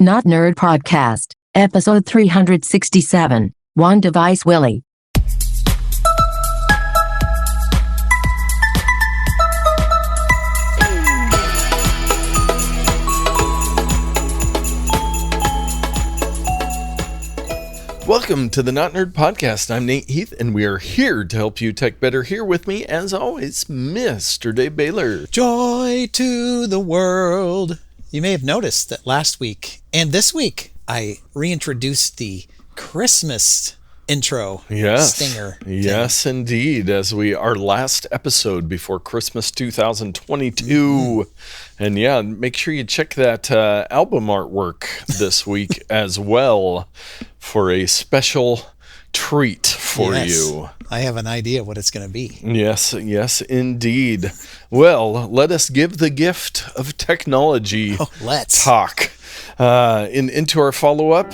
Not Nerd Podcast, episode 367, One Device Willie. Welcome to the Not Nerd Podcast. I'm Nate Heath, and we are here to help you tech better. Here with me, as always, Mr. Dave Baylor. Joy to the world. You may have noticed that last week and this week, I reintroduced the Christmas intro stinger. Yes, indeed. As our last episode before Christmas 2022. And yeah, make sure you check that album artwork this week as well for a special treat for you. I have an idea what it's going to be. Yes, indeed. Well, let us give the gift of technology talk. Into our follow-up.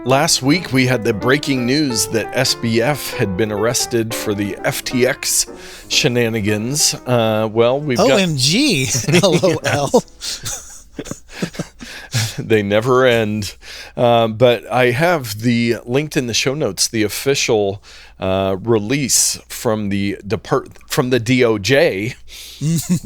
Last week, we had the breaking news that SBF had been arrested for the FTX shenanigans. We've OMG, LOL. They never end. But I have linked in the show notes, the official release from the DOJ,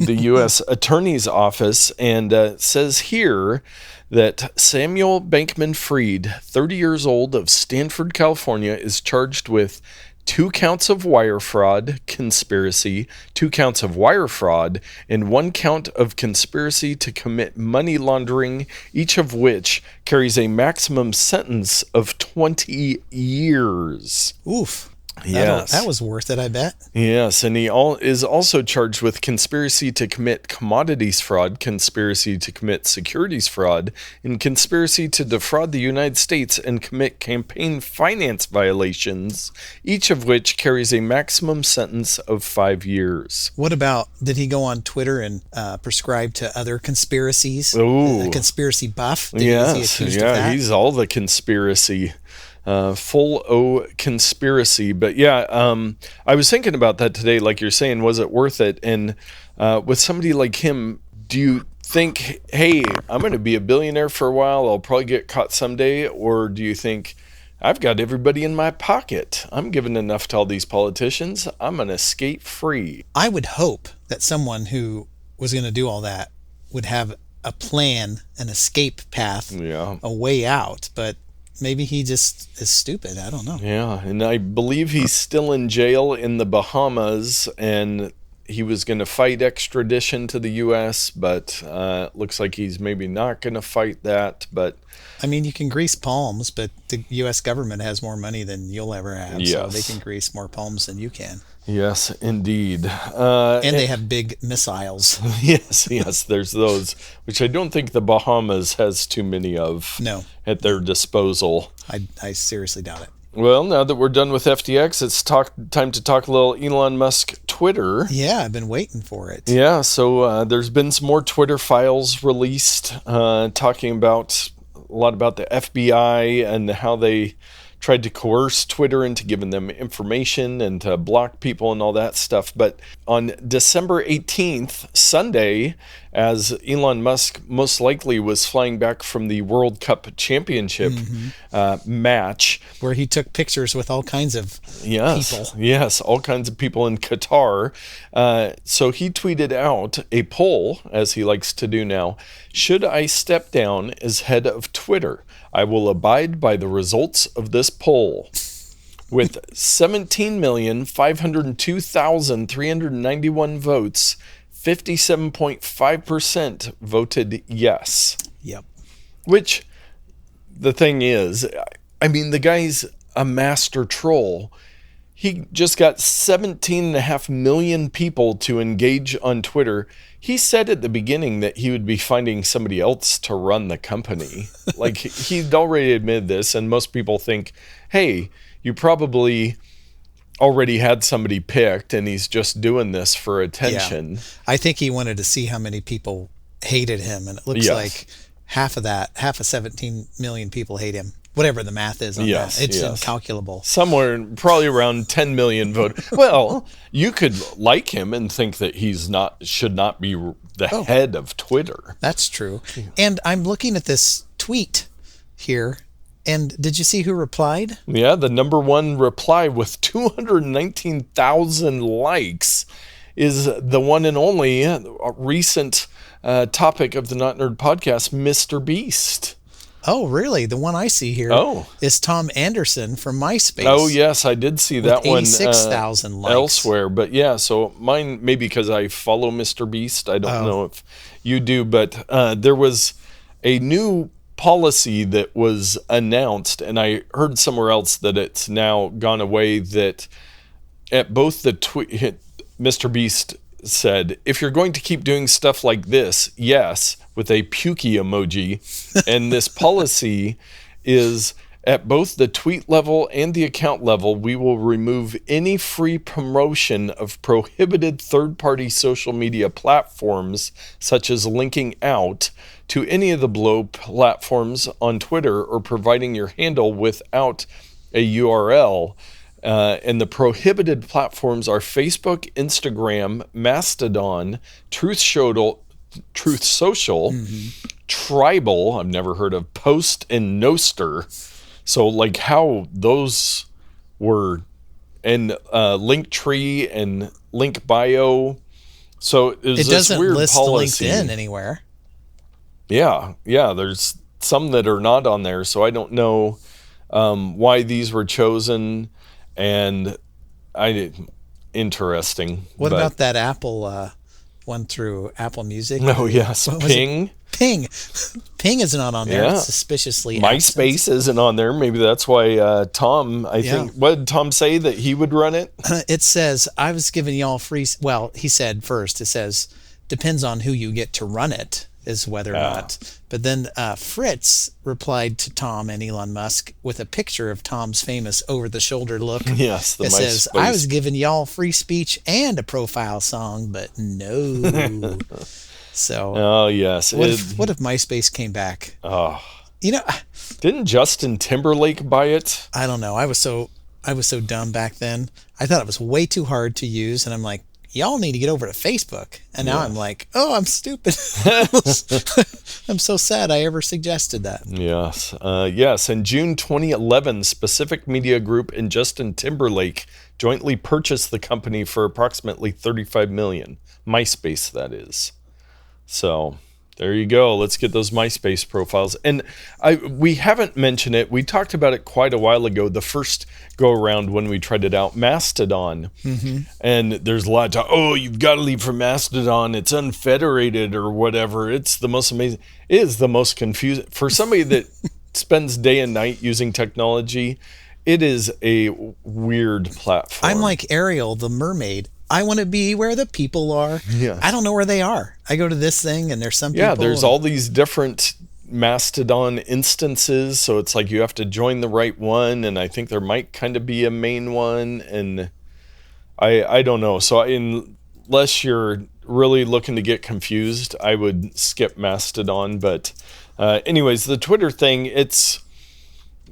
the U.S. Attorney's Office, and says here that Samuel Bankman-Fried, 30 years old, of Stanford, California, is charged with 2 counts of wire fraud conspiracy, 2 counts of wire fraud, and 1 count of conspiracy to commit money laundering, each of which carries a maximum sentence of 20 years. Oof. Yes. That was worth it, I bet. Yes, and he is also charged with conspiracy to commit commodities fraud, conspiracy to commit securities fraud, and conspiracy to defraud the United States and commit campaign finance violations, each of which carries a maximum sentence of 5 years. What about, did he go on Twitter and prescribe to other conspiracies? Ooh. A conspiracy buff? Yes, he's all the conspiracy. Full O conspiracy. But yeah, I was thinking about that today, like you're saying, was it worth it? And with somebody like him, do you think, hey, I'm going to be a billionaire for a while, I'll probably get caught someday? Or do you think, I've got everybody in my pocket, I'm giving enough to all these politicians, I'm going to skate free? I would hope that someone who was going to do all that would have a plan, an escape path, a way out, but maybe he just is stupid. I don't know. Yeah, and I believe he's still in jail in the Bahamas, and he was going to fight extradition to the U.S., but looks like he's maybe not going to fight that. But I mean, you can grease palms, but the U.S. government has more money than you'll ever have, so they can grease more palms than you can. Yes, indeed. And they have big missiles. Yes, there's those, which I don't think the Bahamas has too many of at their disposal. I seriously doubt it. Well, now that we're done with FTX, it's time to talk a little Elon Musk Twitter. Yeah, I've been waiting for it. Yeah, so there's been some more Twitter files released talking about a lot about the FBI and how they tried to coerce Twitter into giving them information and to block people and all that stuff. But on December 18th, Sunday, as Elon Musk most likely was flying back from the World Cup Championship match, where he took pictures with all kinds of people. Yes, all kinds of people in Qatar. So he tweeted out a poll, as he likes to do now: should I step down as head of Twitter? I will abide by the results of this poll. With 17,502,391 votes, 57.5% voted yes. Yep. Which, the thing is, I mean, the guy's a master troll. He just got 17.5 million people to engage on Twitter. He said at the beginning that he would be finding somebody else to run the company. Like, he'd already admitted this, and most people think, hey, you probably already had somebody picked, and he's just doing this for attention. Yeah. I think he wanted to see how many people hated him, and it looks like half of 17 million people hate him. Whatever the math is on that. It's incalculable. Somewhere, probably around 10 million votes. Well, you could like him and think that should not be the head of Twitter. That's true. And I'm looking at this tweet here. And did you see who replied? Yeah, the number one reply with 219,000 likes is the one and only recent topic of the Not Nerd podcast, Mr. Beast. Oh, really? The one I see here is Tom Anderson from MySpace. Oh, yes, I did see that one 86,000 likes elsewhere. But yeah, so mine, maybe because I follow Mr. Beast. I don't know if you do, but there was a new policy that was announced, and I heard somewhere else that it's now gone away, that at both the Mr. Beast said, if you're going to keep doing stuff like this, yes, with a pukey emoji, and this policy is at both the tweet level and the account level, we will remove any free promotion of prohibited third-party social media platforms, such as linking out to any of the below platforms on Twitter or providing your handle without a URL. And the prohibited platforms are Facebook, Instagram, Mastodon, Truth Social, Tribal, I've never heard of, Post, and Noster. So like how those were, and Linktree and Link Bio. So it doesn't this weird list policy. LinkedIn anywhere. Yeah, there's some that are not on there, so I don't know why these were chosen, and interesting. What about that Apple one through Apple Music? Oh, yes, Ping. Ping is not on there. Yeah. It's suspiciously MySpace absent. isn't on there. Maybe that's why Tom, I think, what did Tom say, that he would run it? It says, I was giving y'all free, well, he said first, it says, depends on who you get to run it, is whether or not. But then Fritz replied to Tom and Elon Musk with a picture of Tom's famous over-the-shoulder look. Yes, it says, I was giving y'all free speech and a profile song, but no. So, oh yes. What if MySpace came back? Oh, you know, didn't Justin Timberlake buy it? I don't know. I was so dumb back then. I thought it was way too hard to use, and I'm like, y'all need to get over to Facebook. And now I'm like, oh, I'm stupid. I'm so sad I ever suggested that. Yes. Yes. In June 2011, Specific Media Group and Justin Timberlake jointly purchased the company for approximately $35 million. MySpace, that is. So there you go. Let's get those MySpace profiles. And we haven't mentioned it. We talked about it quite a while ago, the first go around when we tried it out, Mastodon. Mm-hmm. And there's a lot of talk, you've got to leave for Mastodon. It's unfederated or whatever. It's the most amazing. It is the most confusing. For somebody that spends day and night using technology, it is a weird platform. I'm like Ariel, the mermaid. I want to be where the people are. Yeah. I don't know where they are. I go to this thing and there's some people. Yeah, there's all these different Mastodon instances. So it's like you have to join the right one. And I think there might kind of be a main one. And I don't know. So unless you're really looking to get confused, I would skip Mastodon. But anyways, the Twitter thing,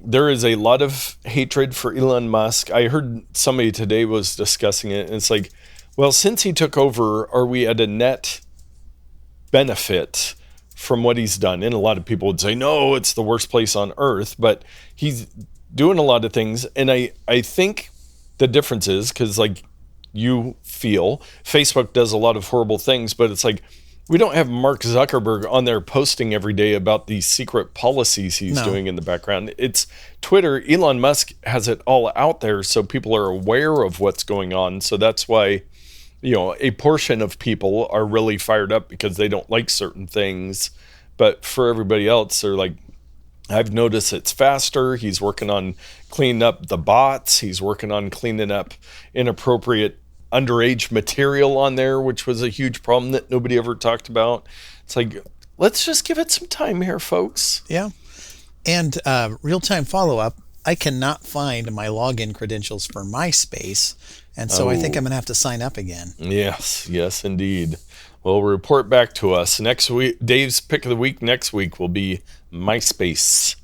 there is a lot of hatred for Elon Musk. I heard somebody today was discussing it, and it's like, well, since he took over, are we at a net benefit from what he's done? And a lot of people would say, no, it's the worst place on earth, but he's doing a lot of things. And I think the difference is, because like you feel, Facebook does a lot of horrible things, but it's like, we don't have Mark Zuckerberg on there posting every day about these secret policies he's doing in the background. It's Twitter. Elon Musk has it all out there, so people are aware of what's going on. So that's why, a portion of people are really fired up because they don't like certain things. But for everybody else, they're like, I've noticed it's faster. He's working on cleaning up the bots. He's working on cleaning up inappropriate underage material on there, which was a huge problem that nobody ever talked about. It's like, let's just give it some time here, folks. Yeah. And real-time follow-up, I cannot find my login credentials for MySpace, and so I think I'm going to have to sign up again. Yes, indeed. Well, report back to us. Next week, Dave's pick of the week next week will be MySpace.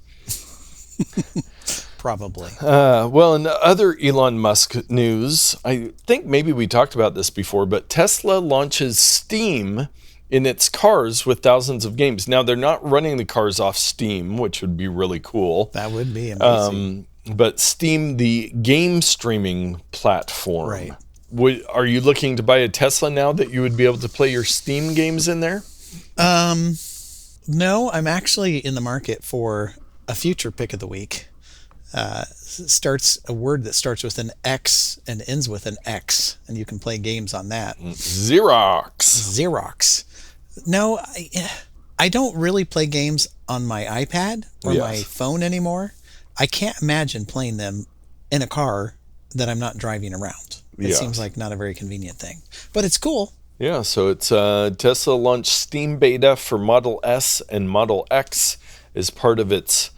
Probably. Well, in other Elon Musk news, I think maybe we talked about this before, but Tesla launches Steam in its cars with thousands of games. Now, they're not running the cars off Steam, which would be really cool. That would be amazing. But Steam, the game streaming platform. Right. Are you looking to buy a Tesla now that you would be able to play your Steam games in there? No, I'm actually in the market for a future pick of the week. Starts a word that starts with an X and ends with an X, and you can play games on that. Xerox. No, I don't really play games on my iPad or my phone anymore. I can't imagine playing them in a car that I'm not driving around. It seems like not a very convenient thing, but it's cool. Yeah, so it's Tesla launched Steam beta for Model S and Model X as part of its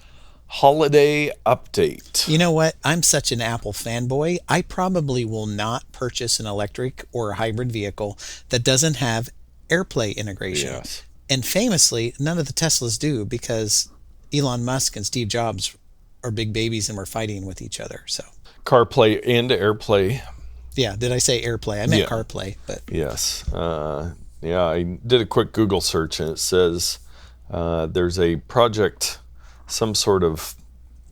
holiday update. You know what? I'm such an Apple fanboy. I probably will not purchase an electric or a hybrid vehicle that doesn't have AirPlay integration. Yes. And famously, none of the Teslas do, because Elon Musk and Steve Jobs are big babies and we're fighting with each other. So CarPlay and AirPlay. Yeah, did I say AirPlay? I meant CarPlay, but yes. I did a quick Google search and it says there's a project, some sort of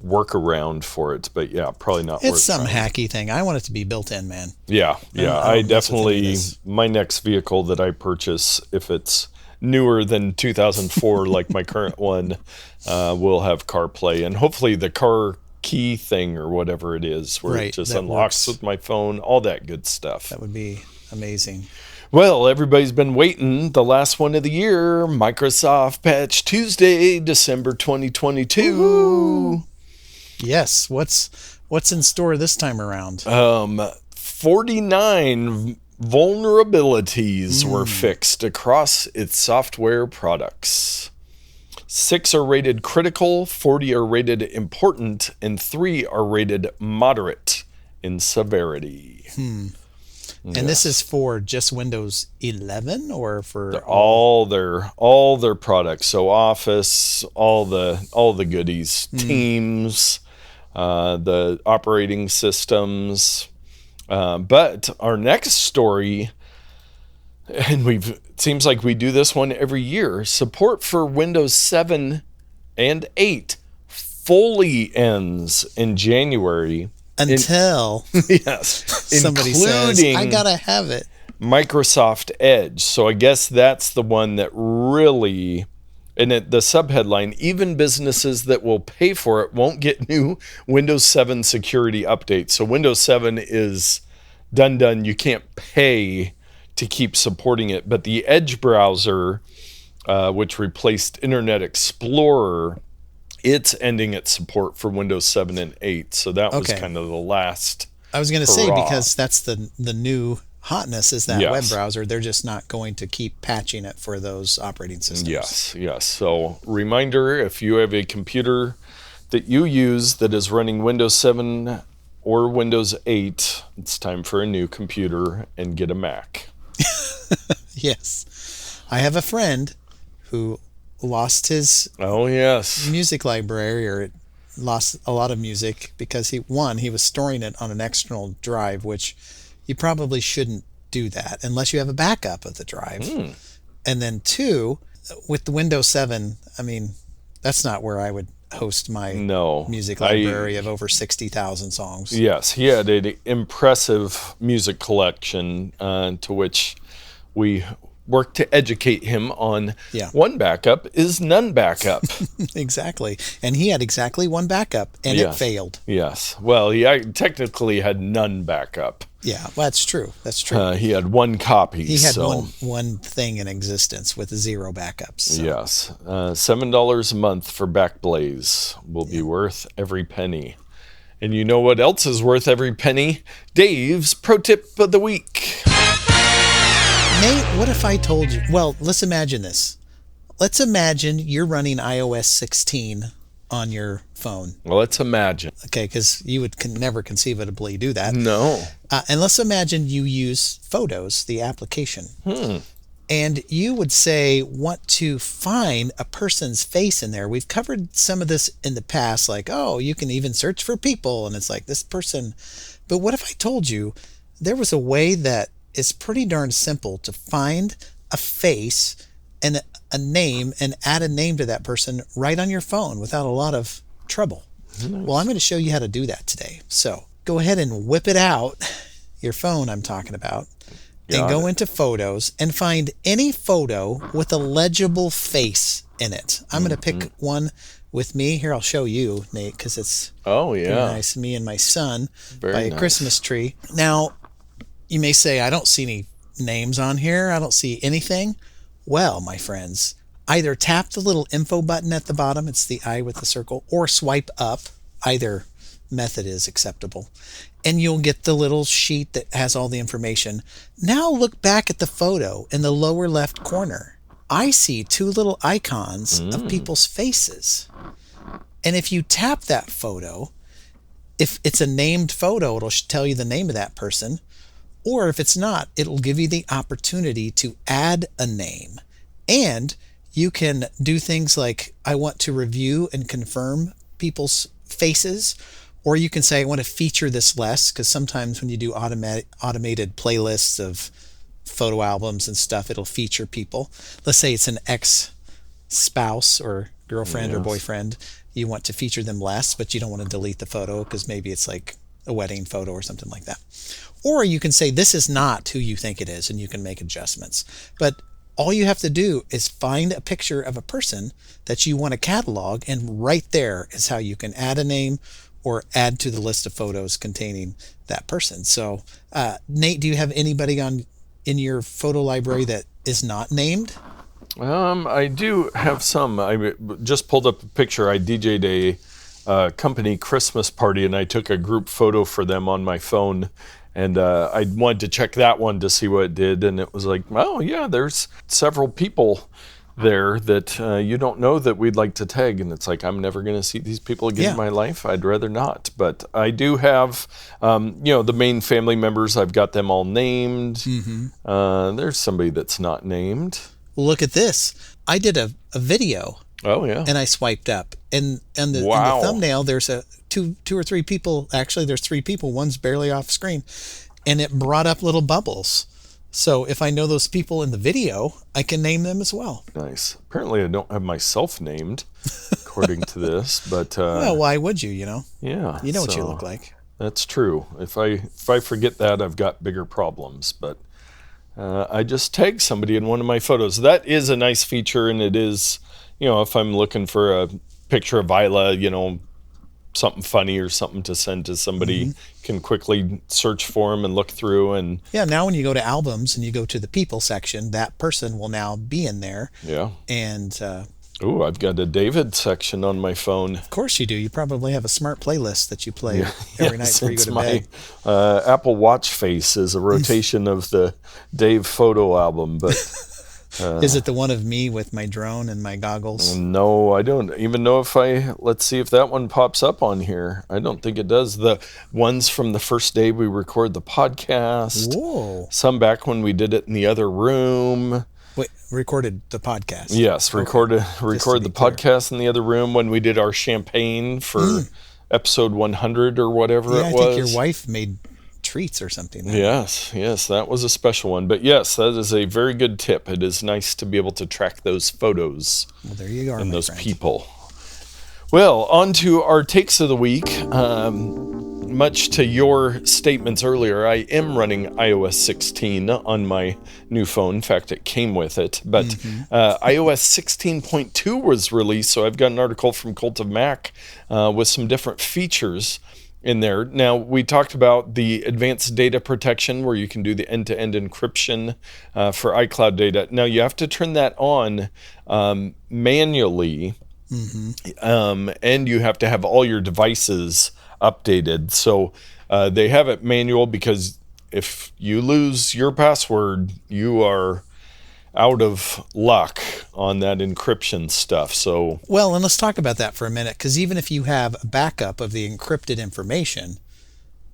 workaround for it, but probably not. It's some hacky thing. I want it to be built in, man. I definitely, my next vehicle that I purchase, if it's newer than 2004 like my current one, will have CarPlay, and hopefully the car key thing or whatever it is where it just unlocks with my phone, all that good stuff. That would be amazing. Well, everybody's been waiting. The last one of the year, Microsoft Patch Tuesday, December 2022. Woo-hoo. Yes. What's in store this time around? 49 vulnerabilities were fixed across its software products. 6 are rated critical, 40 are rated important, and 3 are rated moderate in severity. And this is for just Windows 11 or for all their products? So Office, all the goodies, Teams, the operating systems. But our next story, and it seems like we do this one every year. Support for Windows 7 and 8 fully ends in January. Until somebody says, I gotta have it. Microsoft Edge. So I guess that's the one that really, and the subheadline, even businesses that will pay for it won't get new Windows 7 security updates. So Windows 7 is done. You can't pay to keep supporting it. But the Edge browser, which replaced Internet Explorer, it's ending its support for Windows 7 and 8. So that was kind of the last. I was going to say, because that's the new hotness is that web browser. They're just not going to keep patching it for those operating systems. Yes. So reminder, if you have a computer that you use that is running Windows 7 or Windows 8, it's time for a new computer and get a Mac. Yes. I have a friend who lost his music library, or lost a lot of music because he was storing it on an external drive, which you probably shouldn't do that unless you have a backup of the drive. And then 2, with the Windows 7, I mean, that's not where I would host my music library of over 60,000 songs. Yes, he had an impressive music collection to which we work to educate him on. One backup is none backup. Exactly. And he had exactly one backup, and it failed. Yes. Well, he technically had none backup. Yeah, well, that's true. He had one copy. He had one thing in existence with 0 backups. So. Yes. $7 a month for Backblaze will be worth every penny. And you know what else is worth every penny? Dave's Pro Tip of the Week. Nate, what if I told you? Well, let's imagine this. Let's imagine you're running iOS 16 on your phone. Well, let's imagine. Okay, because you would never conceivably do that. No. And let's imagine you use Photos, the application. And you would say, want to find a person's face in there. We've covered some of this in the past, like, you can even search for people. And it's like this person. But what if I told you there was a way that it's pretty darn simple to find a face a name and add a name to that person right on your phone without a lot of trouble. Nice. Well, I'm going to show you how to do that today. So go ahead and whip it out, your phone I'm talking about, and go into Photos and find any photo with a legible face in it. I'm going to pick one with me. Here, I'll show you, Nate, because it's pretty nice. Me and my son by a Christmas tree. Now, you may say, I don't see any names on here. I don't see anything. Well, my friends, either tap the little info button at the bottom, it's the eye with the circle, or swipe up. Either method is acceptable. And you'll get the little sheet that has all the information. Now look back at the photo in the lower left corner. I see two little icons of people's faces. And if you tap that photo, if it's a named photo, it'll tell you the name of that person. Or if it's not, it'll give you the opportunity to add a name. And you can do things like, I want to review and confirm people's faces. Or you can say, I want to feature this less, because sometimes when you do automated playlists of photo albums and stuff, it'll feature people. Let's say it's an ex-spouse or girlfriend or boyfriend. You want to feature them less, but you don't want to delete the photo because maybe it's like a wedding photo or something like that. Or you can say, this is not who you think it is, and you can make adjustments. But all you have to do is find a picture of a person that you want to catalog, and right there is how you can add a name or add to the list of photos containing that person. So, Nate, do you have anybody in your photo library that is not named? I do have some. I just pulled up a picture. I DJ'd a company Christmas party, and I took a group photo for them on my phone. And I wanted to check that one to see what it did. And it was like, oh, yeah, there's several people there that you don't know that we'd like to tag. And it's like, I'm never going to see these people again in my life. I'd rather not. But I do have, the main family members. I've got them all named. Mm-hmm. There's somebody that's not named. Well, look at this. I did a video. Oh, yeah. And I swiped up. And in the thumbnail, there's two or three people. Actually, there's three people. One's barely off screen. And it brought up little bubbles. So if I know those people in the video, I can name them as well. Nice. Apparently, I don't have myself named, according to this. But well, why would you, Yeah. You know what you look like. That's true. If I forget that, I've got bigger problems. But I just tagged somebody in one of my photos. That is a nice feature, and it is, if I'm looking for a picture of Isla, something funny or something to send to somebody, can quickly search for them and look through. And now when you go to albums and you go to the people section, that person will now be in there. Yeah. And I've got a David section on my phone. Of course you do. You probably have a smart playlist that you play every night before you go to bed. My Apple Watch face is a rotation of the Dave photo album, but is it the one of me with my drone and my goggles? No, I don't even know if let's see if that one pops up on here. I don't think it does. The ones from the first day we record the podcast. Whoa. Some back when we did it in the other room. Wait, recorded the podcast? Yes, record the podcast in the other room when we did our champagne for episode 100 or whatever it was. I think your wife made treats or something. Yes, that was a special one. But yes, that is a very good tip. It is nice to be able to track those photos. Well, there you are, and those people. Well, on to our takes of the week. Much to your statements earlier, I am running iOS 16 on my new phone. In fact, it came with it. But iOS 16.2 was released, so I've got an article from Cult of Mac with some different features in there. Now, we talked about the advanced data protection where you can do the end-to-end encryption for iCloud data. Now, you have to turn that on manually, and you have to have all your devices updated. So they have it manual because if you lose your password, you are out of luck on that encryption stuff. So well, and let's talk about that for a minute, because even if you have a backup of the encrypted information,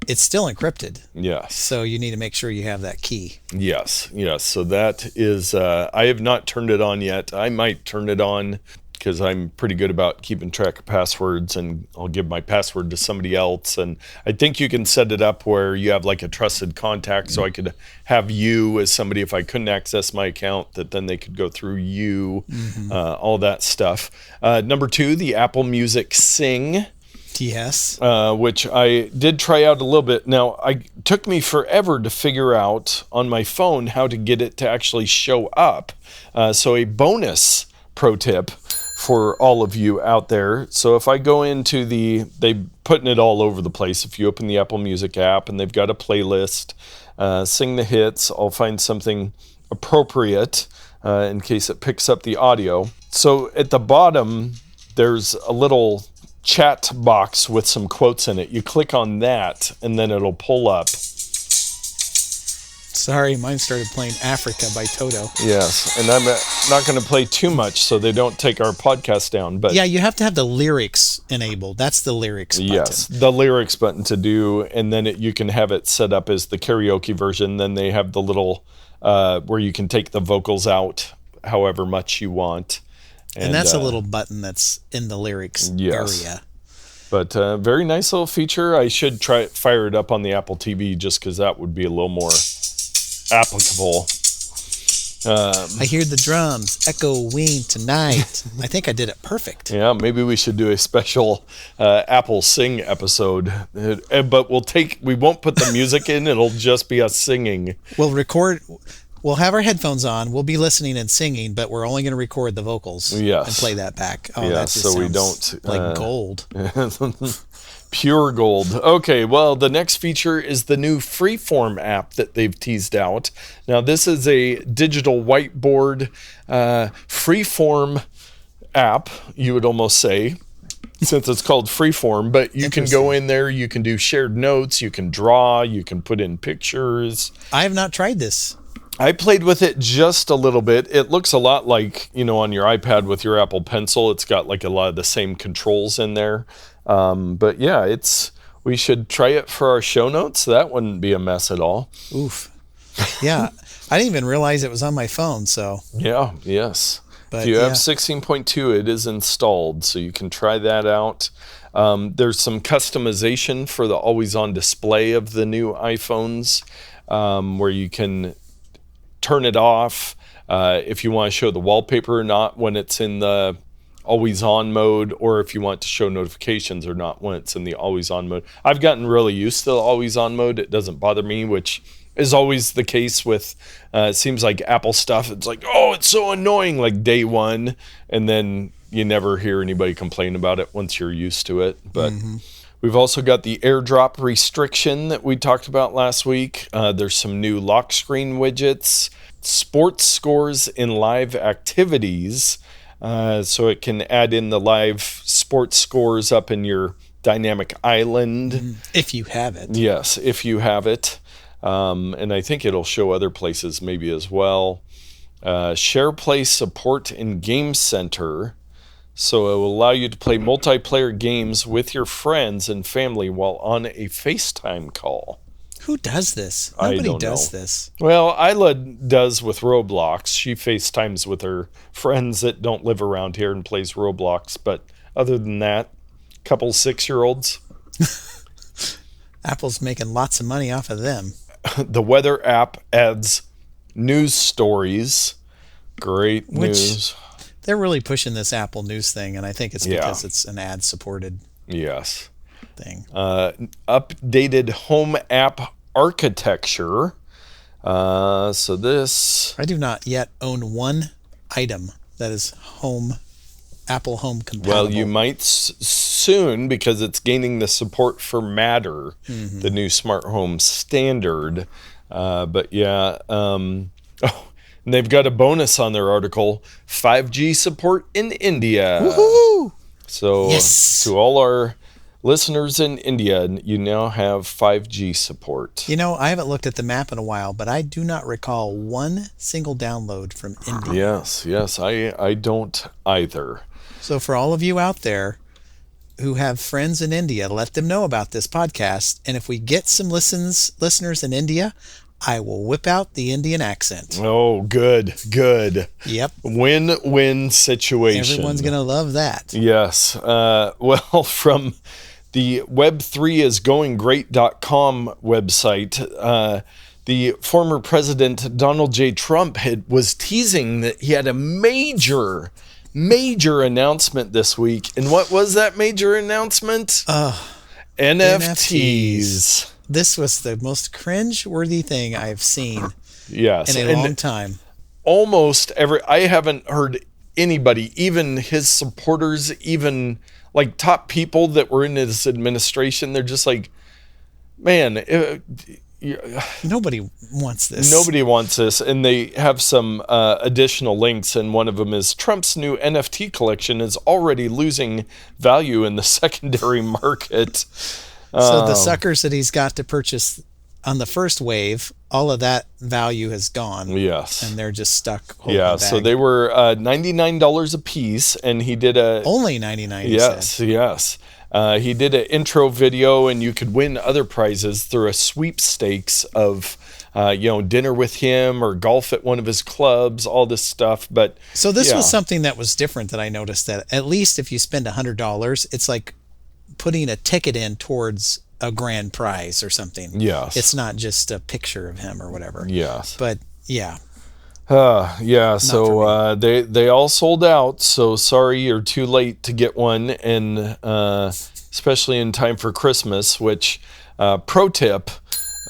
it's still encrypted. Yes. So you need to make sure you have that key. Yes. So that is, I have not turned it on yet. I might turn it on because I'm pretty good about keeping track of passwords, and I'll give my password to somebody else. And I think you can set it up where you have like a trusted contact, so I could have you as somebody, if I couldn't access my account, that then they could go through you, all that stuff. Number 2, the Apple Music Sing. Yes. Which I did try out a little bit. Now, it took me forever to figure out on my phone how to get it to actually show up. So a bonus pro tip for all of you out there. So if I go into they putting it all over the place. If you open the Apple Music app and they've got a playlist, Sing the Hits, I'll find something appropriate in case it picks up the audio. So at the bottom, there's a little chat box with some quotes in it. You click on that and then it'll pull up. Sorry, mine started playing Africa by Toto. Yes, and I'm not going to play too much so they don't take our podcast down. But yeah, you have to have the lyrics enabled. That's the lyrics button. Yes, the lyrics button to do, and then you can have it set up as the karaoke version. Then they have the little where you can take the vocals out however much you want. And that's a little button that's in the lyrics area. But very nice little feature. I should fire it up on the Apple TV just because that would be a little more applicable. I hear the drums echoing tonight. I think I did it perfect. Yeah, maybe we should do a special Apple Sing episode. But we won't put the music in. It'll just be us singing. We'll have our headphones on. We'll be listening and singing, but we're only going to record the vocals and play that back. Oh, that just so we sounds don't like gold. Pure gold. Okay, well, the next feature is the new Freeform app that they've teased out. Now, this is a digital whiteboard Freeform app, you would almost say, since it's called Freeform. But you can go in there, you can do shared notes, you can draw, you can put in pictures. I have not tried this. I played with it just a little bit. It looks a lot like, on your iPad with your Apple Pencil. It's got like a lot of the same controls in there. But yeah, we should try it for our show notes. That wouldn't be a mess at all. Oof. Yeah. I didn't even realize it was on my phone. So yeah, yes. But if you have 16.2, it is installed, so you can try that out. There's some customization for the always-on display of the new iPhones, where you can turn it off if you want to show the wallpaper or not when it's in the always on mode, or if you want to show notifications or not when it's in the always on mode. I've gotten really used to the always on mode. It doesn't bother me, which is always the case with it seems like Apple stuff. It's like, oh, it's so annoying like day one, and then you never hear anybody complain about it once you're used to it. But we've also got the AirDrop restriction that we talked about last week. There's some new lock screen widgets, sports scores in live activities. So it can add in the live sports scores up in your dynamic island. If you have it. Yes, if you have it. And I think it'll show other places maybe as well. SharePlay support in Game Center. So it will allow you to play multiplayer games with your friends and family while on a FaceTime call. Who does this? I Nobody don't does know. this. Well, Isla does with Roblox. She FaceTimes with her friends that don't live around here and plays Roblox. But other than that, couple 6-year-olds. Apple's making lots of money off of them. The weather app adds news stories. Great news. They're really pushing this Apple News thing, and I think it's because it's an ad-supported thing. Updated home app architecture. So this... I do not yet own one item that is Apple Home compatible. Well, you might soon, because it's gaining the support for Matter, the new smart home standard. But yeah, and they've got a bonus on their article, 5G support in India. Woohoo! So to all our listeners in India, you now have 5G support. I haven't looked at the map in a while, but I do not recall one single download from India. Yes, I don't either. So for all of you out there who have friends in India, let them know about this podcast. And if we get some listeners in India, I will whip out the Indian accent. Oh, good. Yep. Win-win situation. Everyone's going to love that. Yes. Well, from the web3isgoinggreat.com website, the former president, Donald J. Trump, was teasing that he had a major announcement this week. And what was that major announcement? NFTs. This was the most cringe-worthy thing I've seen in a long time. Almost I haven't heard anybody, even his supporters, even like top people that were in his administration, they're just like, man, nobody wants this. Nobody wants this. And they have some additional links, and one of them is Trump's new NFT collection is already losing value in the secondary market. So the suckers that he's got to purchase on the first wave, all of that value has gone. Yes. And they're just stuck holding the bag. So they were $99 a piece, and he did only $99. Yes. He did an intro video, and you could win other prizes through a sweepstakes of, dinner with him or golf at one of his clubs, all this stuff. But so this was something that was different that I noticed, that at least if you spend $100, it's like putting a ticket in towards a grand prize or something. Yes. It's not just a picture of him or whatever. Yes. But yeah. So they all sold out. So sorry, you're too late to get one, and especially in time for Christmas. Which pro tip: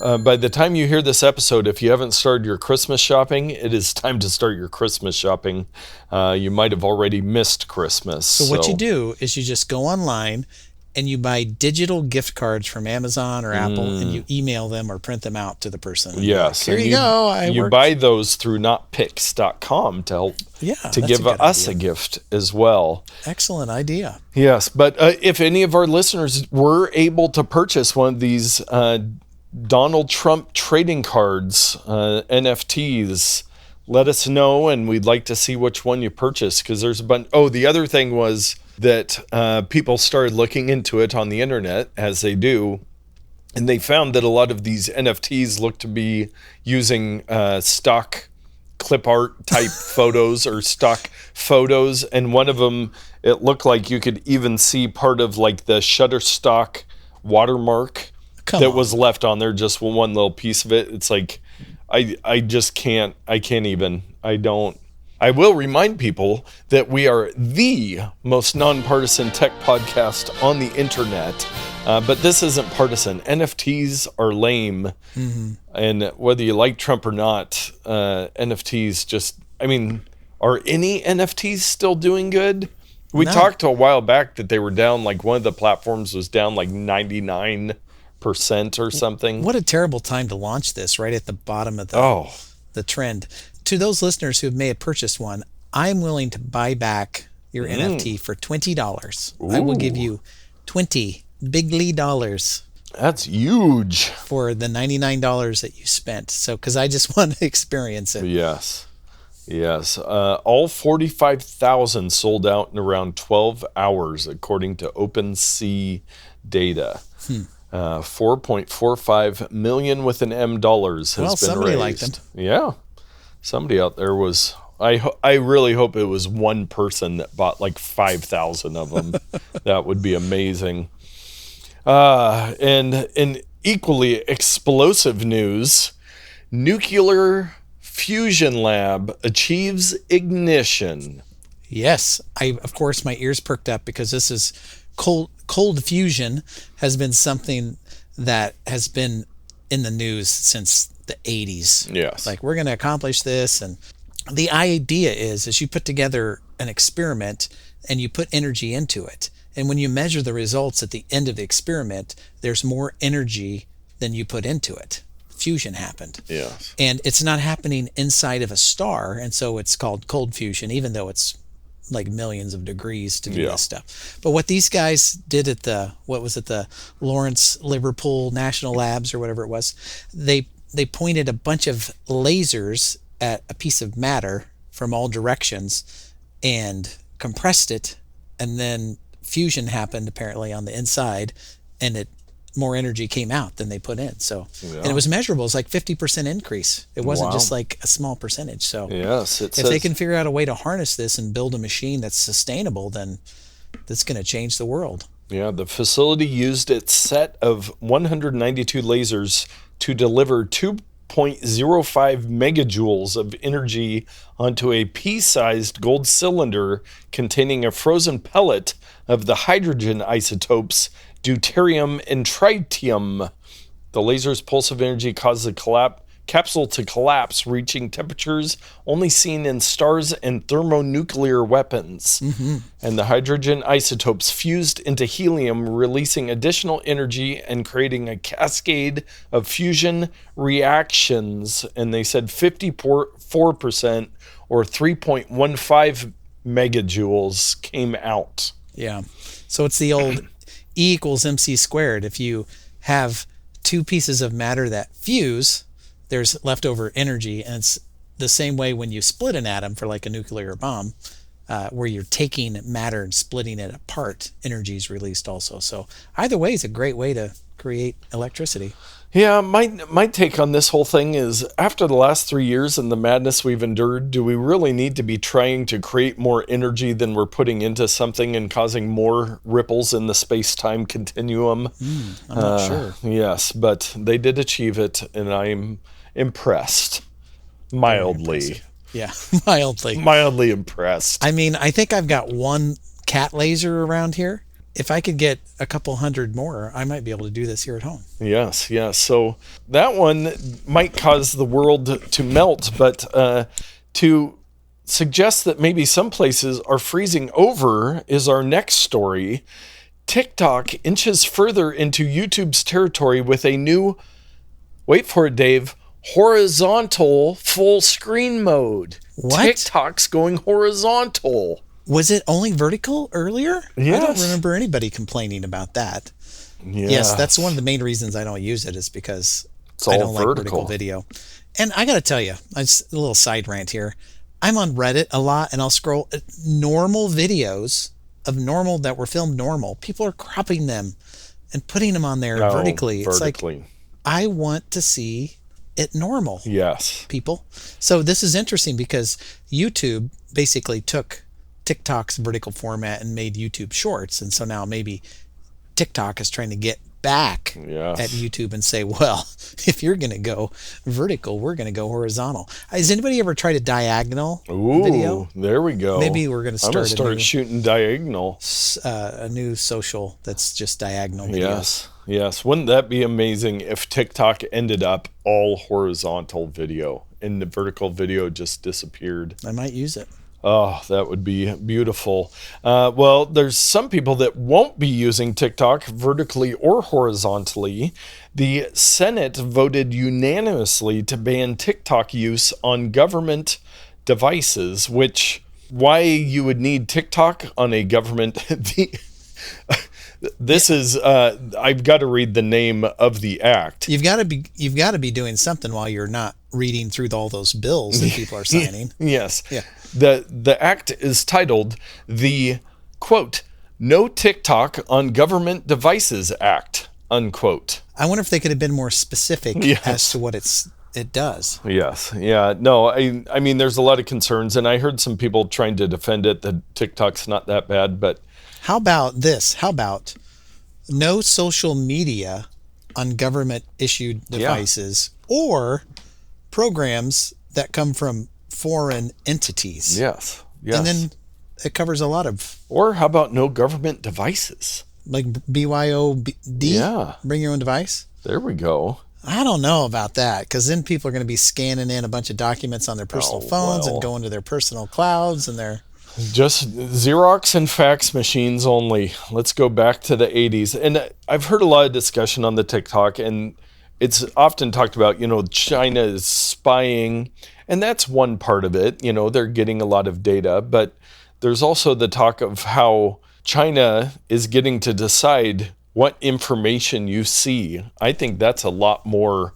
by the time you hear this episode, if you haven't started your Christmas shopping, it is time to start your Christmas shopping. You might have already missed Christmas. So what you do is you just go online and you buy digital gift cards from Amazon or Apple, and you email them or print them out to the person. Yes. Here you go. You buy those through Notpicks.com to help to give us a gift as well. Excellent idea. Yes. But if any of our listeners were able to purchase one of these Donald Trump trading cards, NFTs, let us know, and we'd like to see which one you purchase, because there's a bunch. Oh, the other thing was that people started looking into it on the internet, as they do, and they found that a lot of these NFTs look to be using stock clip art type photos or stock photos, and one of them, it looked like you could even see part of like the Shutterstock watermark was left on there, just one little piece of it. It's like, I just can't, I will remind people that we are the most nonpartisan tech podcast on the internet, but this isn't partisan. NFTs are lame, and whether you like Trump or not, NFTs just, are any NFTs still doing good? We talked a while back that they were down, like one of the platforms was down like 99% or something. What a terrible time to launch this, right at the bottom of the trend. To those listeners who may have purchased one, I'm willing to buy back your NFT for $20. Ooh. I will give you $20 bigly dollars. That's huge. For the $99 that you spent. So, because I just want to experience it. Yes. All 45,000 sold out in around 12 hours, according to OpenSea data. 4.45 million with an M dollars has been somebody raised. liked them. Yeah. Somebody out there was, I really hope it was one person that bought like 5,000 of them. That would be amazing. And in equally explosive news, nuclear fusion lab achieves ignition. Yes. Of course, my ears perked up because this is cold fusion has been something that has been in the news since the 80s. Yes. Like, we're going to accomplish this. And the idea is you put together an experiment and you put energy into it. And when you measure the results at the end of the experiment, there's more energy than you put into it. Fusion happened. Yes. And it's not happening inside of a star. And so it's called cold fusion, even though it's like millions of degrees to do this stuff. But what these guys did at the Lawrence Liverpool National Labs or whatever it was, they pointed a bunch of lasers at a piece of matter from all directions and compressed it, and then fusion happened apparently on the inside, and it more energy came out than they put in. So, and it was measurable. It's like 50% increase. It wasn't just like a small percentage. So yes, if they can figure out a way to harness this and build a machine that's sustainable, then that's going to change the world. Yeah, the facility used its set of 192 lasers to deliver 2.05 megajoules of energy onto a pea-sized gold cylinder containing a frozen pellet of the hydrogen isotopes deuterium and tritium. The laser's pulse of energy caused the capsule to collapse, reaching temperatures only seen in stars and thermonuclear weapons. And the hydrogen isotopes fused into helium, releasing additional energy and creating a cascade of fusion reactions. And they said 54% or 3.15 megajoules came out. Yeah. So it's the old E equals MC squared. If you have two pieces of matter that fuse, there's leftover energy. And it's the same way when you split an atom for like a nuclear bomb, where you're taking matter and splitting it apart, energy is released also. So either way is a great way to create electricity. Yeah, my take on this whole thing is, after the last 3 years and the madness we've endured, do we really need to be trying to create more energy than we're putting into something and causing more ripples in the space-time continuum? I'm not sure. Yes, but they did achieve it, and I'm impressed. Mildly. Yeah, mildly. Mildly impressed. I mean, I think I've got one cat laser around here. If I could get a couple hundred more, I might be able to do this here at home. Yes. So that one might cause the world to melt, but to suggest that maybe some places are freezing over is our next story. TikTok inches further into YouTube's territory with a new, wait for it, Dave, horizontal full screen mode. What? TikTok's going horizontal. Was it only vertical earlier? Yes. I don't remember anybody complaining about that. Yeah. Yes, that's one of the main reasons I don't use it, is because I don't like vertical video. And I got to tell you, a little side rant here. I'm on Reddit a lot, and I'll scroll normal videos of normal that were filmed normal. People are cropping them and putting them on there vertically. It's like, I want to see it normal. Yes. People. So this is interesting because YouTube basically took TikTok's vertical format and made YouTube shorts. And so now maybe TikTok is trying to get back at YouTube and say, well, if you're going to go vertical, we're going to go horizontal. Has anybody ever tried a diagonal video? There we go. Maybe we're going to start shooting diagonal. A new social that's just diagonal videos. Yes. Wouldn't that be amazing if TikTok ended up all horizontal video and the vertical video just disappeared? I might use it. Oh, that would be beautiful. Well, there's some people that won't be using TikTok vertically or horizontally. The Senate voted unanimously to ban TikTok use on government devices, which, why you would need TikTok on a government... This is I've got to read the name of the act. You've got to be doing something while you're not reading through all those bills that people are signing. Yes. Yeah. The act is titled the, quote, No TikTok on Government Devices Act, unquote. I wonder if they could have been more specific as to what it does. Yes. Yeah. No, I mean, there's a lot of concerns, and I heard some people trying to defend it, that TikTok's not that bad, but... How about this? How about no social media on government-issued devices or programs that come from foreign entities? Yes. And then it covers a lot of... Or how about no government devices? Like BYOD? Yeah. Bring your own device? There we go. I don't know about that, because then people are going to be scanning in a bunch of documents on their personal phones and going to their personal clouds and their... Just Xerox and fax machines only. Let's go back to the 80s. And I've heard a lot of discussion on the TikTok, and it's often talked about, China is spying, and that's one part of it. They're getting a lot of data, but there's also the talk of how China is getting to decide what information you see. I think that's a lot more,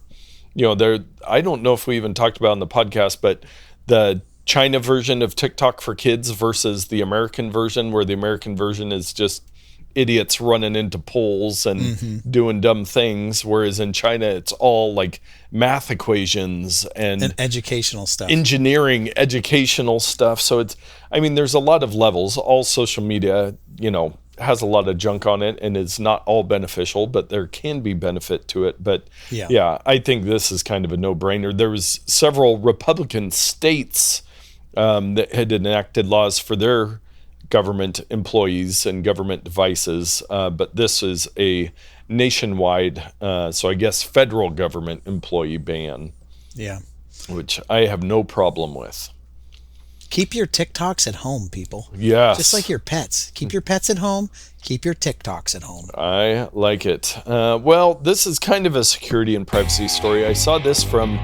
I don't know if we even talked about in the podcast, but the China version of TikTok for kids versus the American version, where the American version is just idiots running into poles and doing dumb things, whereas in China it's all like math equations and educational stuff, engineering, educational stuff. So there's a lot of levels. All social media, has a lot of junk on it, and it's not all beneficial, but there can be benefit to it. But yeah, I think this is kind of a no-brainer. There was several Republican states that had enacted laws for their government employees and government devices, but this is a nationwide, so I guess federal government employee ban. Yeah. Which I have no problem with. Keep your TikToks at home, people. Yes. Just like your pets. Keep your pets at home. Keep your TikToks at home. I like it. Well, this is kind of a security and privacy story. I saw this from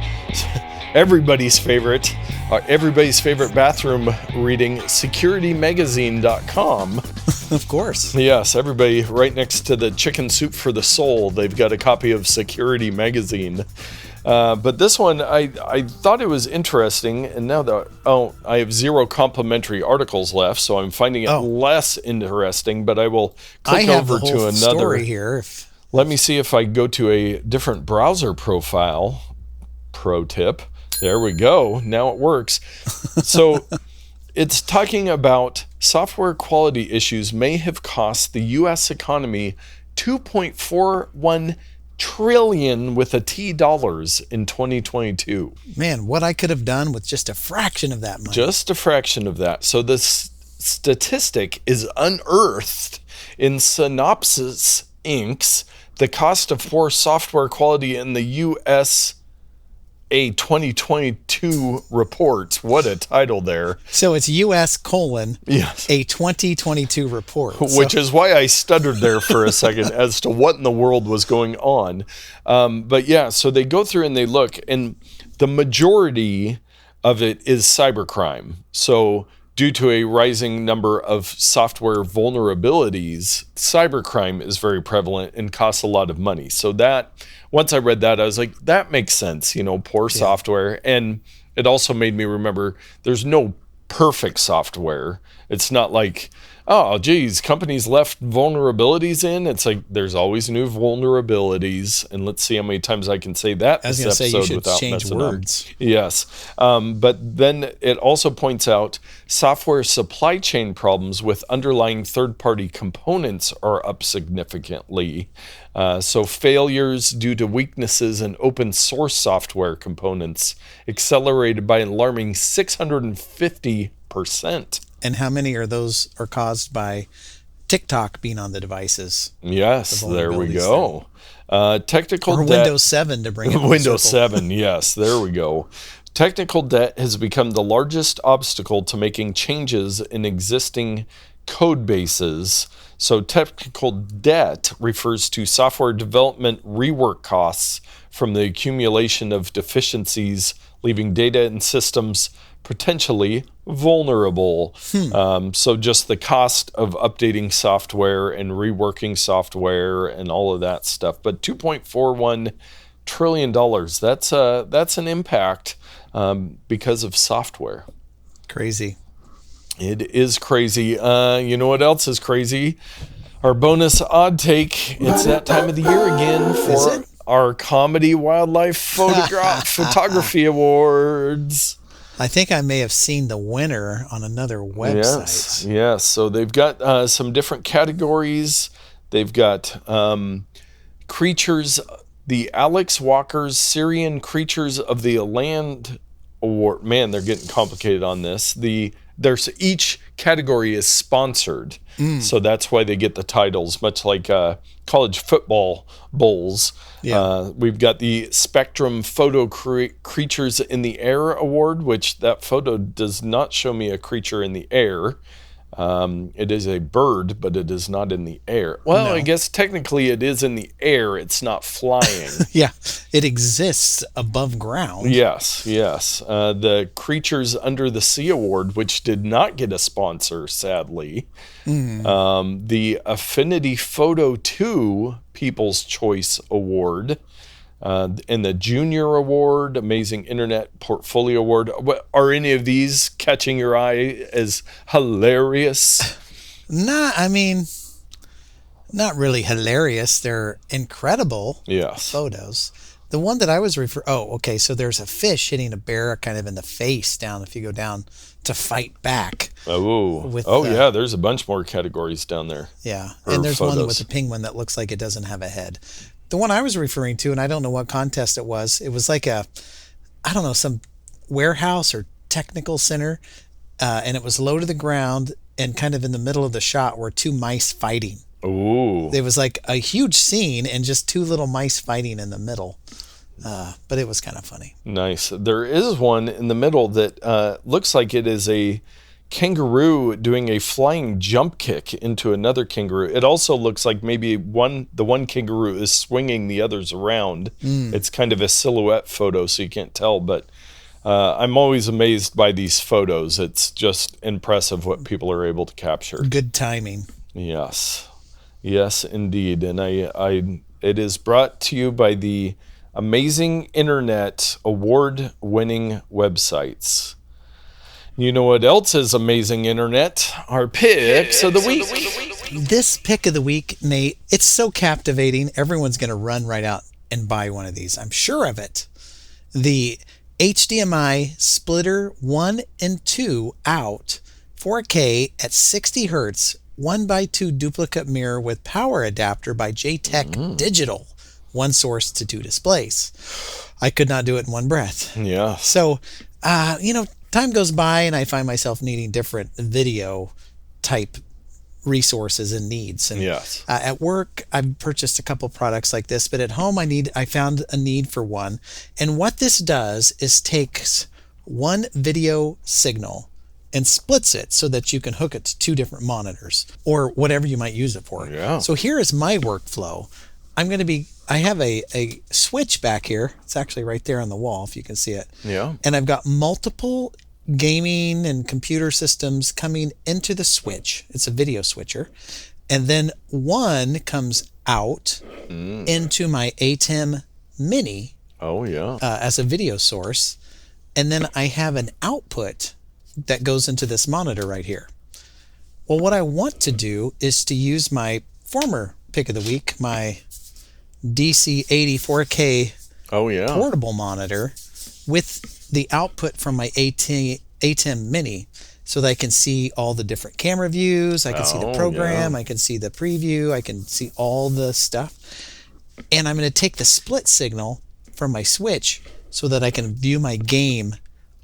everybody's favorite bathroom reading, securitymagazine.com. Of course. Yes, everybody right next to the Chicken Soup for the Soul, they've got a copy of Security Magazine. But this one, I thought it was interesting, and now I have 0 complimentary articles left, so I'm finding it less interesting, but I will click over to another. Story here. Let me see if I go to a different browser profile. Pro tip. There we go. Now it works. So it's talking about software quality issues may have cost the U.S. economy $2.41 trillion with a T dollars in 2022. Man, what I could have done with just a fraction of that money. Just a fraction of that. So this statistic is unearthed in Synopsys Inc.'s The Cost of Poor Software Quality in the U.S. A 2022 report. What a title there. So it's US : yes. a 2022 report. Which is why I stuttered there for a second as to what in the world was going on. But yeah, so they go through and they look, and the majority of it is cybercrime. So due to a rising number of software vulnerabilities, cybercrime is very prevalent and costs a lot of money. So that, once I read that, I was like, that makes sense, poor software. And it also made me remember there's no perfect software. It's not like, oh, geez, companies left vulnerabilities in. It's like there's always new vulnerabilities. And let's see how many times I can say that this episode without messing words. Up. Yes. But then it also points out software supply chain problems with underlying third-party components are up significantly. So failures due to weaknesses in open source software components accelerated by an alarming 650%. And how many are caused by TikTok being on the devices? Yes, there we go. Technical debt. Windows 7 to bring it Windows 7, yes, there we go. Technical debt has become the largest obstacle to making changes in existing code bases. So technical debt refers to software development rework costs from the accumulation of deficiencies, leaving data and systems potentially vulnerable. So just the cost of updating software and reworking software and all of that stuff. But $2.41 trillion, that's an impact because of software. Crazy. It is crazy. You know what else is crazy? Our bonus odd take. It's that time of the year again for our Comedy Wildlife Photography Awards. I think I may have seen the winner on another website. Yes. So they've got some different categories. They've got creatures, the Alex Walker's Syrian Creatures of the Land Award. Man, they're getting complicated on this. Each category is sponsored, so that's why they get the titles, much like college football bowls. Yeah. We've got the Spectrum Photo Creatures in the Air Award, which that photo does not show me a creature in the air. It is a bird, but it is not in the air. Well, no. I guess technically it is in the air. It's not flying. Yeah, it exists above ground. Yes. The Creatures Under the Sea Award, which did not get a sponsor, sadly. The Affinity Photo 2 People's Choice Award. And the Junior Award, Amazing Internet Portfolio Award. Are any of these catching your eye as hilarious? Nah, I mean, Not really hilarious. They're incredible Yes. photos. The one that I was okay, so there's a fish hitting a bear kind of in the face down if you go down to fight back. Oh, yeah, there's a bunch more categories down there. Yeah, Or and there's one photos. with a penguin that looks like it doesn't have a head. The one I was referring to, and I don't know what contest it was like some warehouse or technical center, and it was low to the ground, and kind of in the middle of the shot were two mice fighting. Ooh. It was like a huge scene and just two little mice fighting in the middle. But it was kind of funny. Nice. There is one in the middle that looks like it is a kangaroo doing a flying jump kick into another kangaroo. It also looks like maybe the one kangaroo is swinging the others around. It's kind of a silhouette photo, so you can't tell. But I'm always amazed by these photos. It's just impressive what people are able to capture. Good timing. Yes, indeed. And it is brought to you by the Amazing Internet award-winning websites. You know what else is amazing internet? Our picks of the week. This pick of the week, Nate, it's so captivating. Everyone's going to run right out and buy one of these. I'm sure of it. The HDMI splitter 1 and 2 out 4K at 60 hertz 1x2 duplicate mirror with power adapter by JTech Digital. One source to two displays. I could not do it in one breath. Yeah. So, time goes by and I find myself needing different video type resources and needs. And Yes. At work, I've purchased a couple products like this, but at home I found a need for one. And what this does is takes one video signal and splits it so that you can hook it to two different monitors or whatever you might use it for. Yeah. So here is my workflow. I have a switch back here. It's actually right there on the wall, if you can see it. Yeah. And I've got multiple gaming and computer systems coming into the switch. It's a video switcher. And then one comes out into my ATEM Mini Oh, yeah. as a video source. And then I have an output that goes into this monitor right here. Well, what I want to do is to use my former pick of the week, my DC-80 4K Oh, yeah. portable monitor with the output from my ATEM Mini so that I can see all the different camera views, I can see the program, yeah. I can see the preview, I can see all the stuff. And I'm going to take the split signal from my Switch so that I can view my game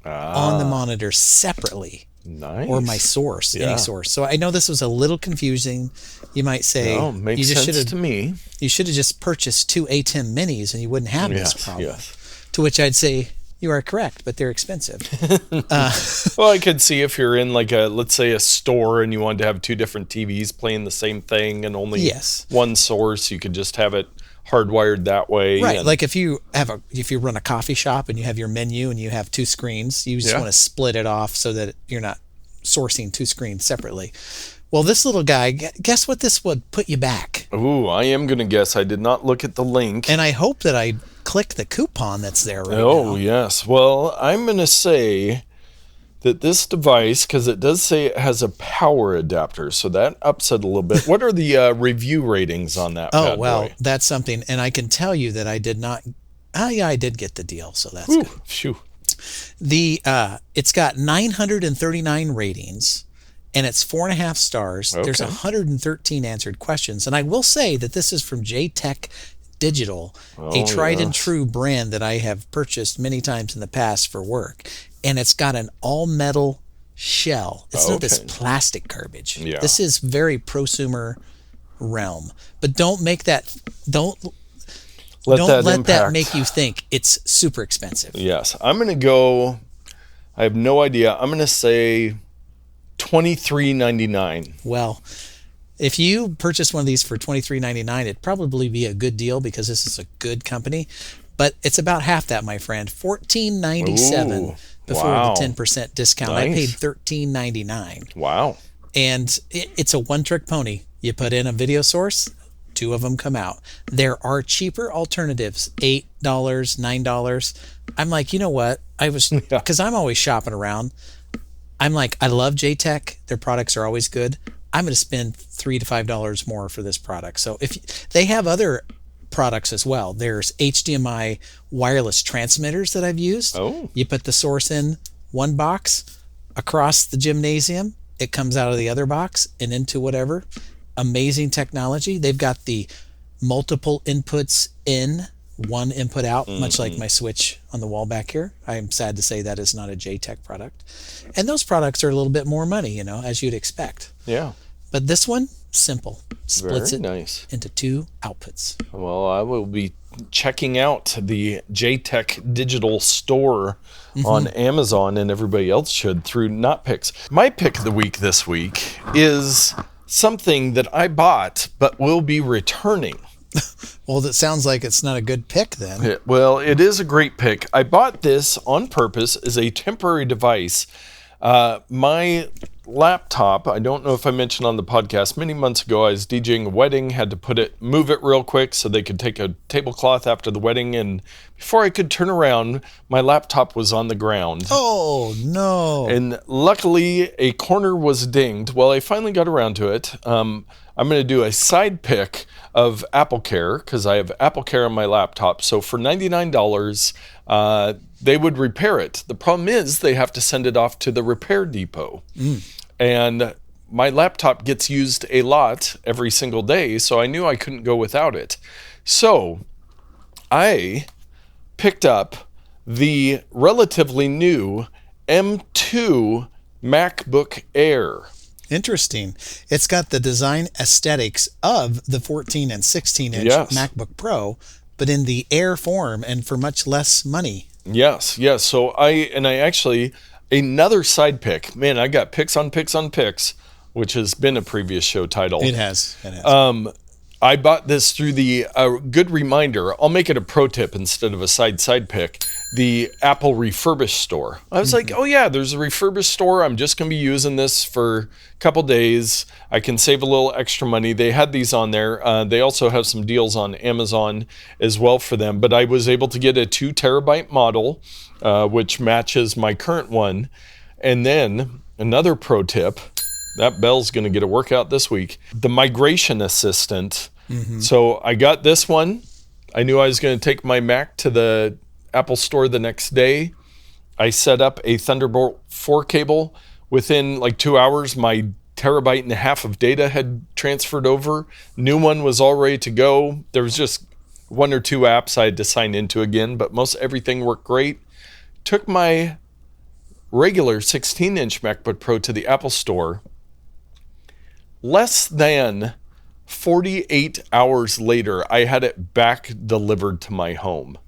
on the monitor separately. Nice. Or my source, Yeah. any source. So I know this was a little confusing. You might say, No, makes you just sense to me. You should have just purchased two ATEM Minis and you wouldn't have this problem. Yes. To which I'd say, you are correct, but they're expensive. Well, I could see if you're in let's say a store and you wanted to have two different TVs playing the same thing and only Yes. one source, you could just have it hardwired that way. Right. and- Like if you run a coffee shop and you have your menu and you have two screens, you just Yeah. want to split it off so that you're not sourcing two screens separately. Well, this little guy, guess what this would put you back? Ooh, I am going to guess. I did not look at the link. And I hope that I click the coupon that's there right Oh, now. yes. Well, I'm going to say that this device, because it does say it has a power adapter, so that ups it a little bit. What are the review ratings on that Oh, bad well, boy? that's something. And I can tell you that I did not. Yeah, I did get the deal, so that's Whew, good. phew. It's got 939 ratings and it's 4.5 stars. There's Okay. 113 answered questions. And I will say that this is from JTech Digital, a Oh, tried and yes. true brand that I have purchased many times in the past for work. And it's got an all metal shell. It's not this Okay. plastic garbage. Yeah. This is very prosumer realm. But don't make that don't Let let that impact. make you think it's super expensive. Yes. I'm going to go, I have no idea. I'm going to say $23.99. Well, if you purchase one of these for $23.99, it'd probably be a good deal because this is a good company. But it's about half that, my friend. $14.97 Ooh, before wow. the 10% discount. I Nice. paid $13.99. Wow. And it's a one-trick pony. You put in a video source, two of them come out. There are cheaper alternatives, $8, $9. I'm like, you know what? Because I'm always shopping around. I'm like, I love JTech. Their products are always good. I'm going to spend $3 to $5 more for this product. So if they have other products as well, there's HDMI wireless transmitters that I've used. Oh. You put the source in one box across the gymnasium, it comes out of the other box and into whatever. Amazing technology. They've got the multiple inputs in, one input out, much like my Switch on the wall back here. I am sad to say that is not a JTech product. And those products are a little bit more money, as you'd expect. Yeah. But this one, simple. Splits Very it nice. into 2 outputs. Well, I will be checking out the JTech digital store on Amazon, and everybody else should, through Notpicks. My pick of the week this week is something that I bought but will be returning. Well, that sounds like it's not a good pick then. Well, it is a great pick. I bought this on purpose as a temporary device. My laptop, I don't know if I mentioned on the podcast, many months ago I was DJing a wedding, had to move it real quick so they could take a tablecloth after the wedding, and before I could turn around, my laptop was on the ground. Oh, no. And luckily, a corner was dinged. Well, I finally got around to it. I'm going to do a side pick of Apple Care, because I have Apple Care on my laptop. So for $99, they would repair it. The problem is they have to send it off to the repair depot. And my laptop gets used a lot every single day, so I knew I couldn't go without it. So I picked up the relatively new M2 MacBook Air. Interesting. It's got the design aesthetics of the 14 and 16-inch MacBook Pro, but in the Air form and for much less money. Yes. So I actually, another side pick. Man, I got picks on picks on picks, which has been a previous show title. It has. I bought this through the good reminder. I'll make it a pro tip instead of a side pick. The Apple refurbished store. I was like, oh yeah, there's a refurbished store. I'm just going to be using this for a couple days. I can save a little extra money. They had these on there. They also have some deals on Amazon as well for them. But I was able to get a 2 terabyte model, which matches my current one. And then another pro tip. That Bell's going to get a workout this week. The migration assistant. So I got this one. I knew I was going to take my Mac to the Apple store the next day. I set up a Thunderbolt 4 cable. Within like 2 hours, my 1.5 terabytes of data had transferred over. New one was all ready to go. There was just 1 or 2 apps I had to sign into again, but most everything worked great. Took my regular 16-inch MacBook Pro to the Apple store. Less than 48 hours later, I had it back delivered to my home.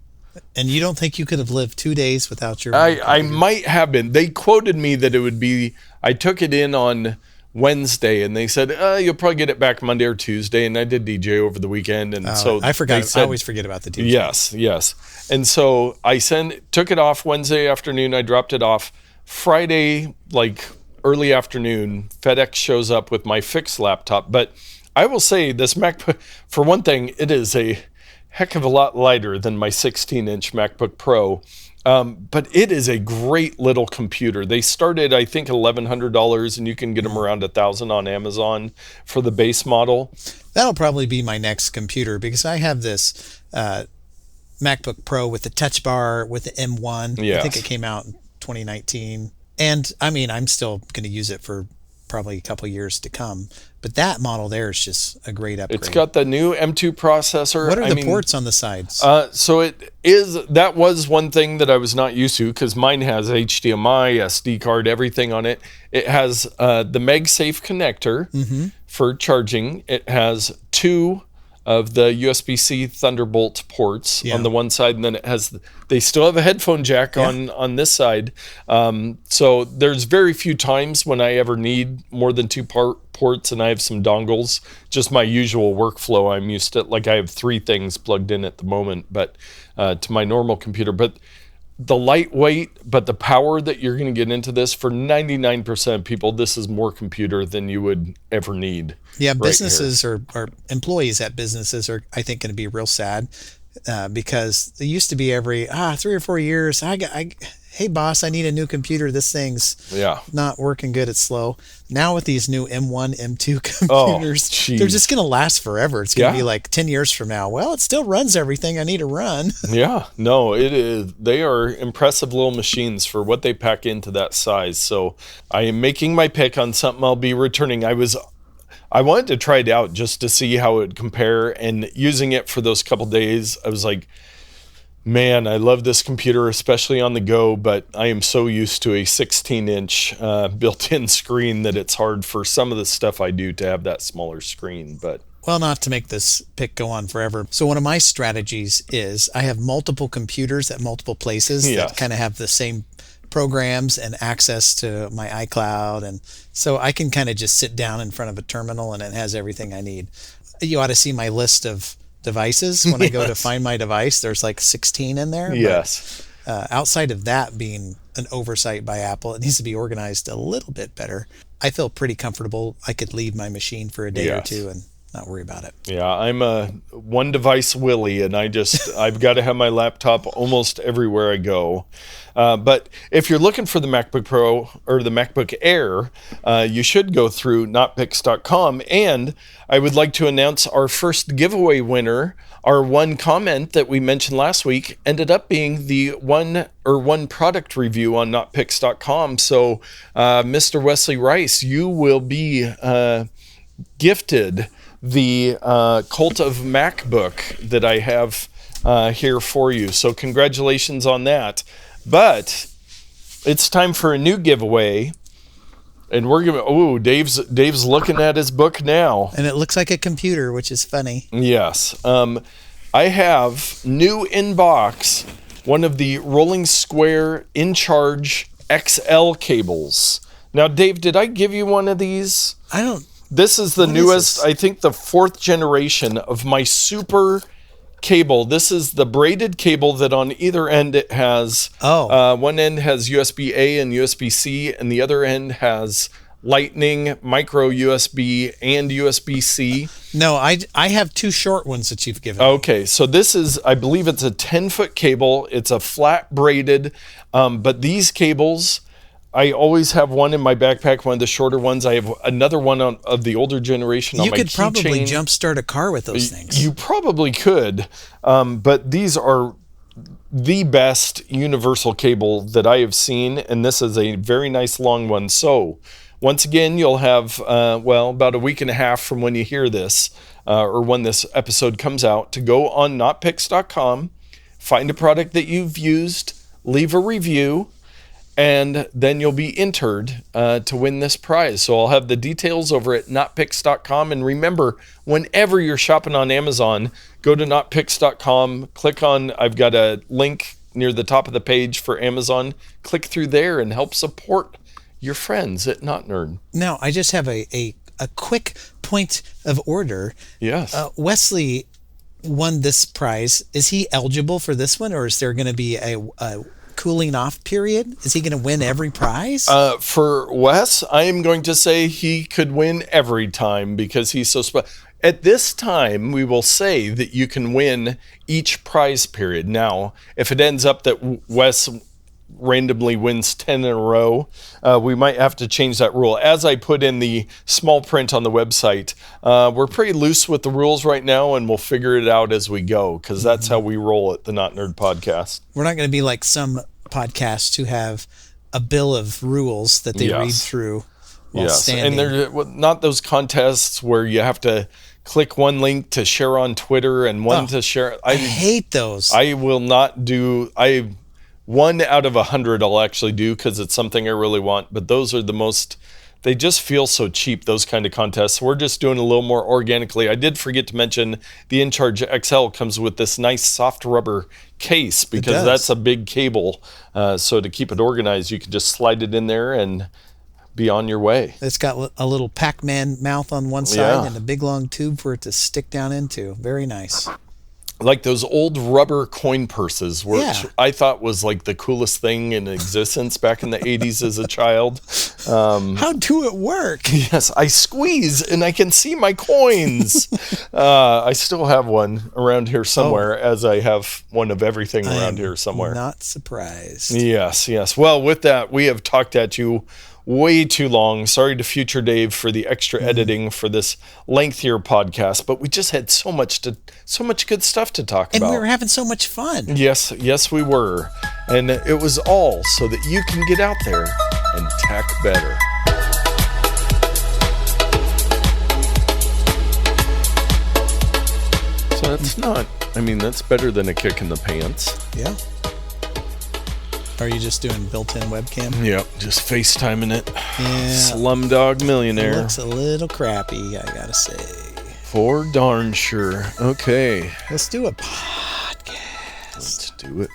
And you don't think you could have lived 2 days without your... I might have been. They quoted me that it would be... I took it in on Wednesday, and they said, you'll probably get it back Monday or Tuesday. And I did DJ over the weekend, and so I forgot. They said, I always forget about the DJ. Yes. And so I took it off Wednesday afternoon. I dropped it off Friday, like early afternoon. FedEx shows up with my fixed laptop. But I will say this MacBook, for one thing, it is a heck of a lot lighter than my 16-inch MacBook Pro. But it is a great little computer. They started, I think, $1,100, and you can get them around $1,000 on Amazon for the base model. That'll probably be my next computer, because I have this MacBook Pro with the Touch Bar with the M1. Yes. I think it came out in 2019. And I mean, I'm still going to use it for probably a couple years to come. But that model there is just a great upgrade. It's got the new M2 processor. What are the ports on the sides? So that was one thing that I was not used to, because mine has HDMI, SD card, everything on it. It has the MagSafe connector for charging. It has 2 of the USB-C Thunderbolt ports on the one side, and then it has they still have a headphone jack on this side. So there's very few times when I ever need more than 2 ports, and I have some dongles. Just my usual workflow. I'm used to, like, I have 3 things plugged in at the moment, but to my normal computer. But the lightweight, but the power that you're going to get into this, for 99% of people, this is more computer than you would ever need. Yeah, businesses or employees at businesses are, I think, going to be real sad. because it used to be every 3 or 4 years. Hey boss, I need a new computer. This thing's not working good. It's slow. Now with these new M1, M2 computers, they're just going to last forever. It's going to be like 10 years from now. Well, it still runs everything I need to run. Yeah, no, it is. They are impressive little machines for what they pack into that size. So I am making my pick on something I'll be returning. I wanted to try it out just to see how it would compare, and using it for those couple days, I was like, man, I love this computer, especially on the go, but I am so used to a 16-inch built-in screen that it's hard for some of the stuff I do to have that smaller screen. But well, not to make this pick go on forever. So one of my strategies is I have multiple computers at multiple places that kind of have the same programs and access to my iCloud. And so I can kind of just sit down in front of a terminal and it has everything I need. You ought to see my list of devices. When I go to find my device, there's like 16 in there. Yes. But, outside of that being an oversight by Apple, it needs to be organized a little bit better. I feel pretty comfortable. I could leave my machine for a day or two and not worry about it. Yeah, I'm a one device Willie, and I've got to have my laptop almost everywhere I go. But if you're looking for the MacBook Pro or the MacBook Air, you should go through notpicks.com. And I would like to announce our first giveaway winner. Our one comment that we mentioned last week ended up being the one product review on notpicks.com. So, Mr. Wesley Rice, you will be gifted the Cult of MacBook that I have here for you. So congratulations on that. But it's time for a new giveaway. And we're gonna Dave's looking at his book now. And it looks like a computer, which is funny. Yes. I have new in box one of the Rolling Square In Charge XL cables. Now, Dave, did I give you one of these? I don't. This is the newest, I think the 4th generation of my super cable. This is the braided cable that on either end it has, one end has USB-A and USB-C, and the other end has Lightning, micro USB, and USB-C. No, I have 2 short ones that you've given me. Okay, so this is, I believe it's a 10-foot cable. It's a flat braided, but these cables, I always have one in my backpack, one of the shorter ones. I have another one of the older generation on my keychain. You could probably jumpstart a car with those things. You probably could, but these are the best universal cable that I have seen, and this is a very nice long one. So, once again, you'll have, about a week and a half from when you hear this, or when this episode comes out, to go on notpicks.com, find a product that you've used, leave a review, and then you'll be entered to win this prize. So I'll have the details over at notpicks.com. And remember, whenever you're shopping on Amazon, go to notpicks.com, click on, I've got a link near the top of the page for Amazon. Click through there and help support your friends at Not Nerd. Now, I just have a quick point of order. Yes. Wesley won this prize. Is he eligible for this one, or is there going to be a cooling off period? Is he going to win every prize? For Wes, I am going to say he could win every time because he's so special. At this time, we will say that you can win each prize period. Now, if it ends up that Wes randomly wins 10 in a row, we might have to change that rule. As I put in the small print on the website, we're pretty loose with the rules right now, and we'll figure it out as we go, because that's how we roll at the Not Nerd Podcast. We're not going to be like some podcasts who have a bill of rules that they read through while standing. And they're not those contests where you have to click one link to share on Twitter and one to share. I hate those. I will not do... 1 out of 100 I'll actually do because it's something I really want, but those are the most, they just feel so cheap, those kind of contests. We're just doing a little more organically. I did forget to mention the In Charge XL comes with this nice soft rubber case because that's a big cable. So to keep it organized, you can just slide it in there and be on your way. It's got a little Pac-Man mouth on one side and a big long tube for it to stick down into. Very nice. like those old rubber coin purses, which Yeah. I thought was like the coolest thing in existence back in the 80s as a child. How do it work? Yes, I squeeze and I can see my coins. I still have one around here somewhere, as I have one of everything around here somewhere. Not surprised. Yes, yes. Well, with that, we have talked at you way too long. Sorry to future Dave for the extra editing for this lengthier podcast, but we just had so much good stuff to talk And about. we were having so much fun. Yes, we were. And it was all so that you can get out there and tech better. So that's better than a kick in the pants. Yeah. Are you just doing built-in webcam? Yep, just FaceTiming it. Yeah. Slumdog It Millionaire. looks a little crappy, I gotta say. For darn sure. Okay, Let's do a podcast. let's do it.